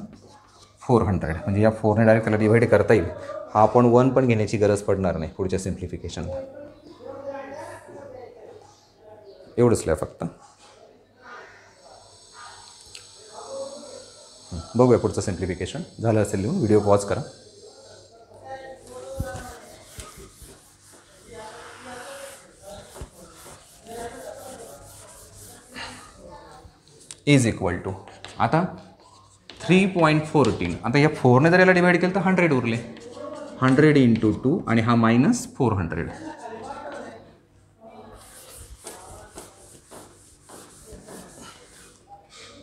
400 म्हणजे या 4ने डायरेक्ट त्याला डिवाईड करता येईल. हा आपण 1 पण घेण्याची गरज पडणार नाही पुढच्या सिम्प्लिफिकेशनला. एवढंच लिहा फक्त. बघूया पुढचं सिम्प्लिफिकेशन. झालं असेल लिहून, व्हिडिओ पॉज करा. इज इक्वल टू आता 3.14. आता या 4ने जर याला डिवाईड केलं तर 100 उरले, 100 इंटू 2 आणि हा मायनस 400.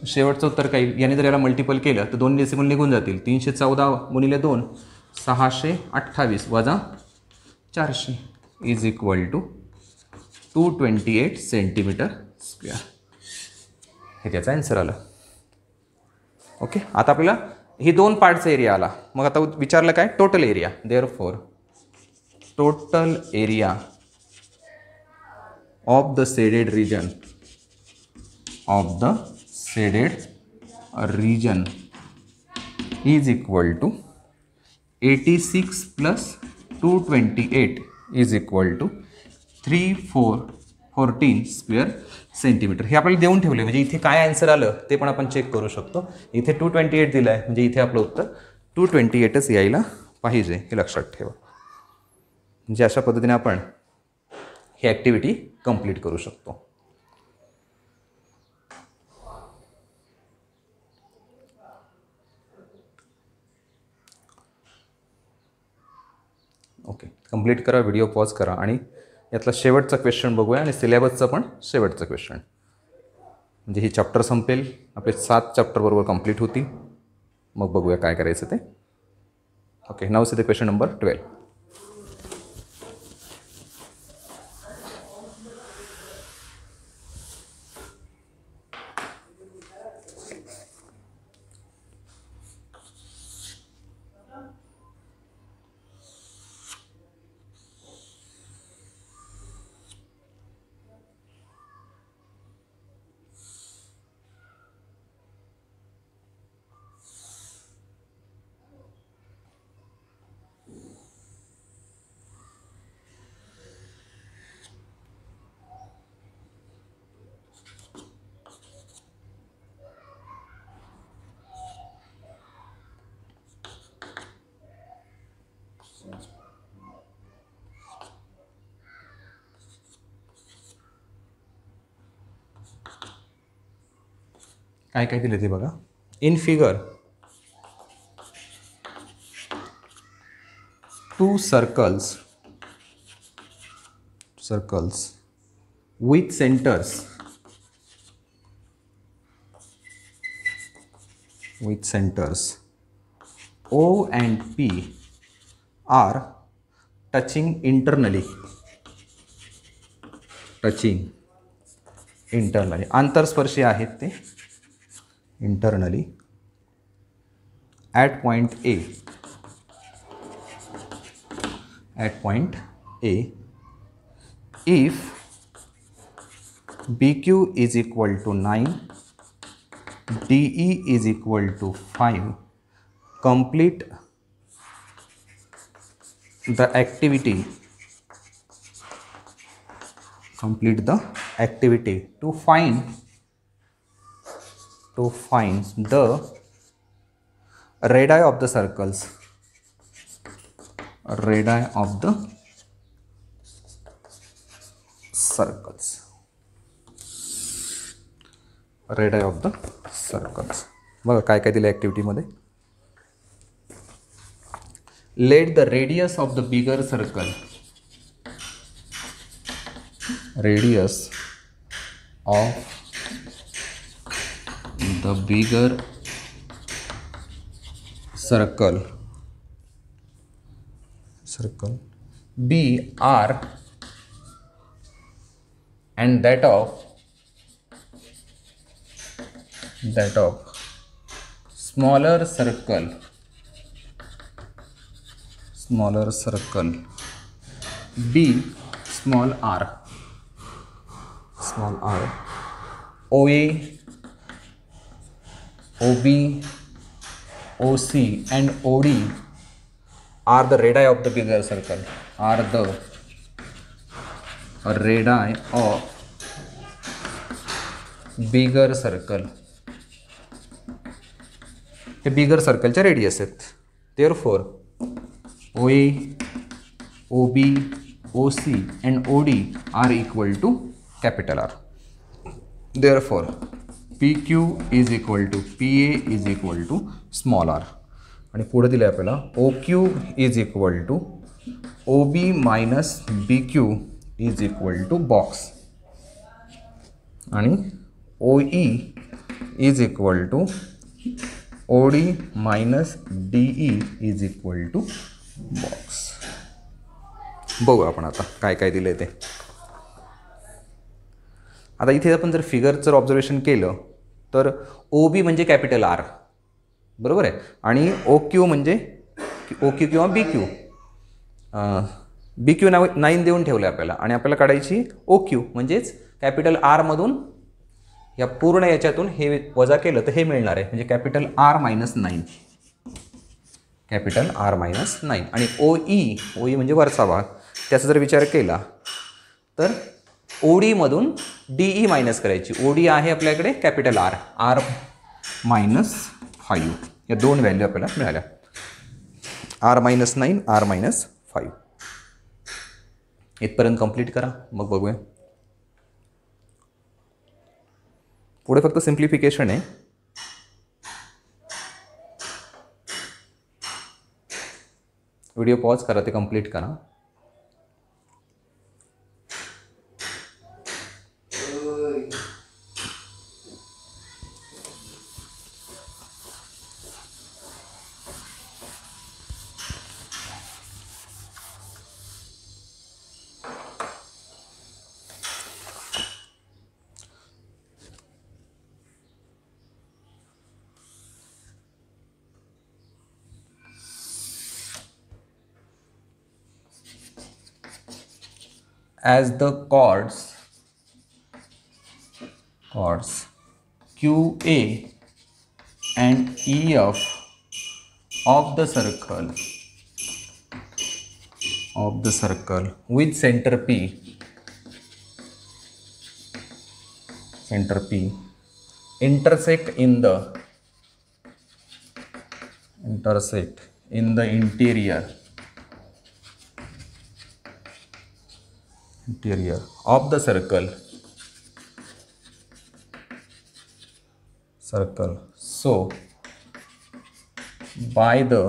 शेवटचं उत्तर काही याने जर याला मल्टिपल केलं तर 2 डेसिमल निघून जातील. 314 गुणिले 2 628 वजा 400 is equal to 228 centimetre square. हे त्याचा आन्सर आलं. ओके, आता आपल्याला ही 2 पार्टचा एरिया आला. मग आता विचारलं काय, total area. Therefore total area of the shaded region is equal to 86 plus 228 is equal to 314 square centimetre. हे आपल्याला देऊन ठेवले, म्हणजे इथे काय आन्सर आलं ते पण आपण चेक करू शकतो. इथे 228 दिलं आहे, म्हणजे इथे आपलं उत्तर 228च यायला पाहिजे, हे लक्षात ठेवा. म्हणजे अशा पद्धतीने आपण ही ॲक्टिव्हिटी कंप्लीट करू शकतो. ओके, कंप्लीट करा, व्हिडिओ पॉज करा आणि यातला शेवटचा क्वेश्चन बघूया आणि सिलेबसचा पण शेवटचा क्वेश्चन. म्हणजे ही चॅप्टर संपेल, आपले 7 चॅप्टर बरोबर कंप्लीट होती. मग बघूया काय करायचं ते. Okay, now see the question number 12. काय काय दिले ते बघा. In figure to circles with centers O and P are touching internally आंतरस्पर्शी आहेत ते internally at point A if BQ is equal to 9, DE is equal to 5, complete the activity to find the radii of the circles. बघा काय काय दिलं ॲक्टिव्हिटीमध्ये. Let the radius of the bigger circle be R and that of smaller circle B small r OA, OB, OC and OD are the radii of the bigger circle. हे बिगर सर्कलच्या रेडियस आहेत. Therefore OA, OB, OC and OD are equal to capital R. Therefore, PQ is equal to PA is equal to small r. आणि पुढे दिले आपल्याला OQ is equal to OB minus BQ is equal to box आणि OE is equal to OD minus DE is equal to box. बघू आपण आता काय काय दिले ते. आता इथे आपण जर फिगरचं ऑब्झर्वेशन केलं तर OB म्हणजे कॅपिटल R, बरोबर आहे, आणि OQ म्हणजे OQ किंवा BQ. BQ 9 देऊन ठेवलं आपल्याला आणि आपल्याला काढायची OQ म्हणजेच कॅपिटल R मधून या पूर्ण याच्यातून हे वजा केलं तर हे मिळणार आहे, म्हणजे कॅपिटल R मायनस 9 आणि OE म्हणजे वरचा भाग, त्याचा जर विचार केला तर OD मधून DE मायनस करायची. OD आहे आपल्याकडे कॅपिटल R मायनस 5. या दोन व्हॅल्यू आपल्याला मिळाल्या, R मायनस 9, R मायनस 5. इथपर्यंत कंप्लीट करा, मग बघूया. पुढे फक्त सिम्प्लिफिकेशन आहे. व्हिडिओ पॉज करा, ते कंप्लीट करा. As the chords QA and EF of the circle with center P intersect in the interior of the circle circle. So by the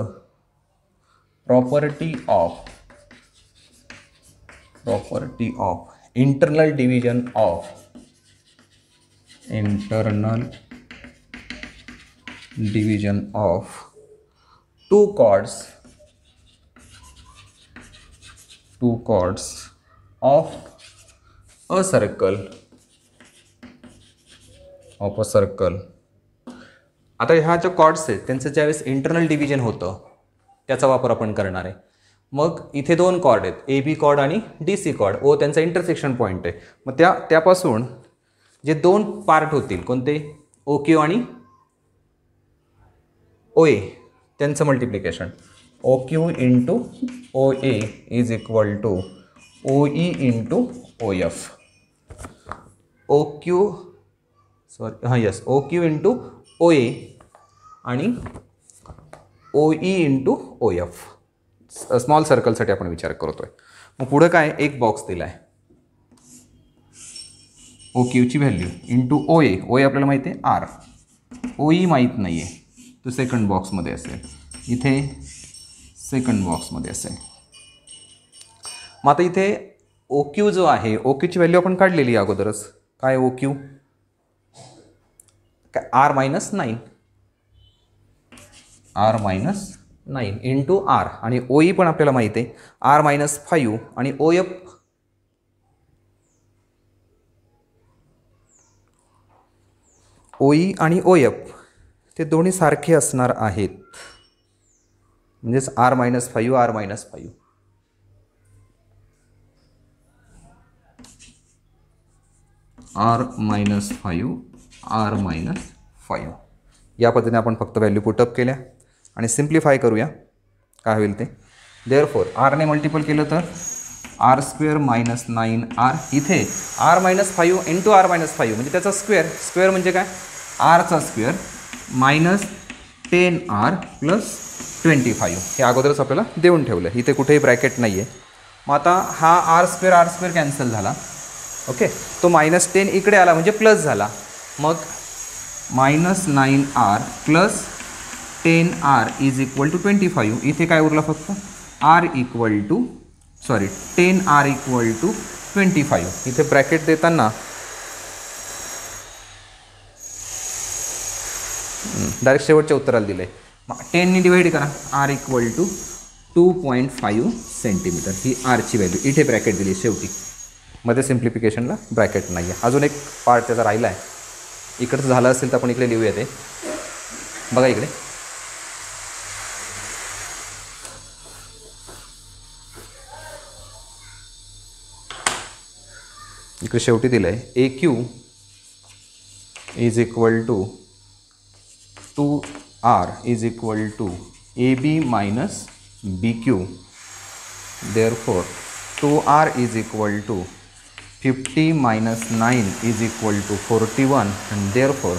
property of internal division of two chords of a circle आता ह्या ज्या कॉर्ड्स आहेत त्यांचं ज्यावेळेस इंटरनल डिव्हिजन होतं त्याचा वापर आपण करणार आहे. मग इथे दोन कॉर्ड आहेत, ए बी कॉर्ड आणि डी सी कॉर्ड. ओ त्यांचा इंटरसेक्शन पॉईंट आहे. मग त्यापासून जे दोन पार्ट होतील कोणते, ओ क्यू आणि ओ ए, त्यांचं multiplication O Q into O A is equal to O E into O F. O Q O Q into O A आणि O E into O F. Small सर्कलसाठी आपण विचार करतोय. मग पुढं काय, एक बॉक्स दिला आहे, ओ क्यूची व्हॅल्यू इंटू ओ ए आपल्याला माहिती आहे आर, ओ ई माहीत नाही आहे, तो सेकंड बॉक्समध्ये असेल, इथे सेकंड बॉक्समध्ये असेल. मग आता इथे ओ क्यू जो आहे, ओ क्यूची व्हॅल्यू आपण काढलेली अगोदरच. काय ओ क्यू, काय आर मायनस 9 इंटू आर, आणि ओ ई पण आपल्याला माहिती आहे आर मायनस 5, आणि ओ एफ ओ ई आणि ओ एफ ते दोन्ही सारखे असणार आहेत, म्हणजेच R minus 5 R minus 5. R minus 5 या पद्धतीने आपण फक्त व्हॅल्यू पुटअप केल्या आणि सिम्प्लिफाय करूया काय होईल ते. देअरफॉर आरने मल्टिपल केलं तर आर स्क्वेअर मायनस 9R, इथे R minus 5 into R minus 5 म्हणजे त्याचा स्क्वेअर म्हणजे काय, आरचा स्क्वेअर मायनस 10R प्लस 25. हे अगोदरच आपल्याला देऊन ठेवलं, इथे कुठेही ब्रॅकेट नाही आहे. मग आता हा आर स्क्वेअर कॅन्सल झाला, ओके, तो मायनस 10 इकडे आला म्हणजे प्लस झाला. मग minus 9R plus 10R is equal to 25. इथे काय उरलं फक्त 10R इक्वल टू 25. इथे ब्रॅकेट देताना डायरेक्ट शेवटच्या उत्तराला दिलं आहे. 10ने डिवाइड करा, R इक्वल टू 2.5 सेंटीमीटर ही आरची व्हॅल्यू. इथे ब्रॅकेट दिली शेवटी, मध्ये सिम्प्लिफिकेशनला ब्रॅकेट नाही आहे. अजून एक पार्ट त्याचा राहिला आहे, इकडचं झालं असेल तर आपण इकडे लिहूया ते. बघा इकडे शेवटी दिलं आहे A Q is equal to 2R is equal to A B minus B Q. Therefore 2R is equal to 50 minus 9 is equal to 41, and therefore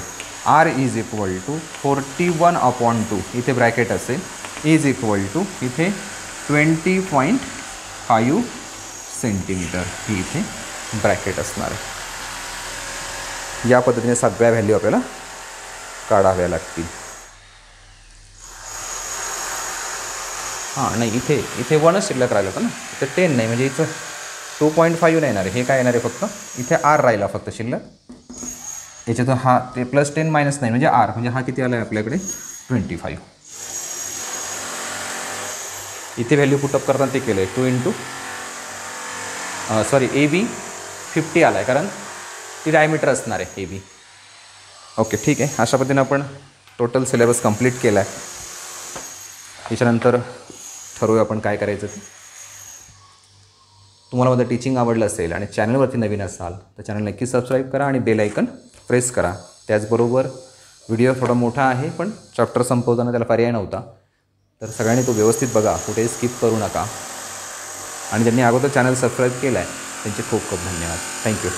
R is equal to 41/2 इथे ब्रॅकेट असेल इज इक्वल टू इथे 20.5 सेंटीमीटर ही इथे ब्रॅकेट असणार आहे. या पद्धतीने सगळ्या व्हॅल्यू आपल्याला काढाव्या लागतील. हां नाही, इथे 1च शिल्लक राहिलं होतं ना, इथे 10 नाही, म्हणजे इथं 2.5 नाही येणार आहे. हे काय येणार आहे, फक्त इथे आर राहिला फक्त शिल्लक. याच्यातून हा ते प्लस 10 मायनस 9 म्हणजे आर, म्हणजे हा किती आला आहे आपल्याकडे 25. इथे व्हॅल्यू पुटअप करताना ते केलं आहे 2 इंटू ए बी 50 आला आहे, कारण ती डायमीटर असणार आहे ए बी. ओके ठीक आहे. अशा पद्धतीने आपण टोटल सिलेबस कंप्लीट केला आहे. याच्यानंतर ठरवूया आपण काय करायचं ते. तुम्हाला माझं टीचिंग आवडलं असेल आणि चॅनलवरती नवीन असाल तर चॅनल नक्की सबस्क्राईब करा आणि बेल आयकन प्रेस करा. त्याचबरोबर व्हिडिओ थोडा मोठा आहे पण चॅप्टर संपवताना त्याला पर्याय नव्हता, तर सगळ्यांनी तो व्यवस्थित बघा, कुठेही स्किप करू नका. आणि ज्यांनी अगोदर चॅनल सबस्क्राईब केला आहे त्यांचे खूप खूप धन्यवाद. थँक्यू.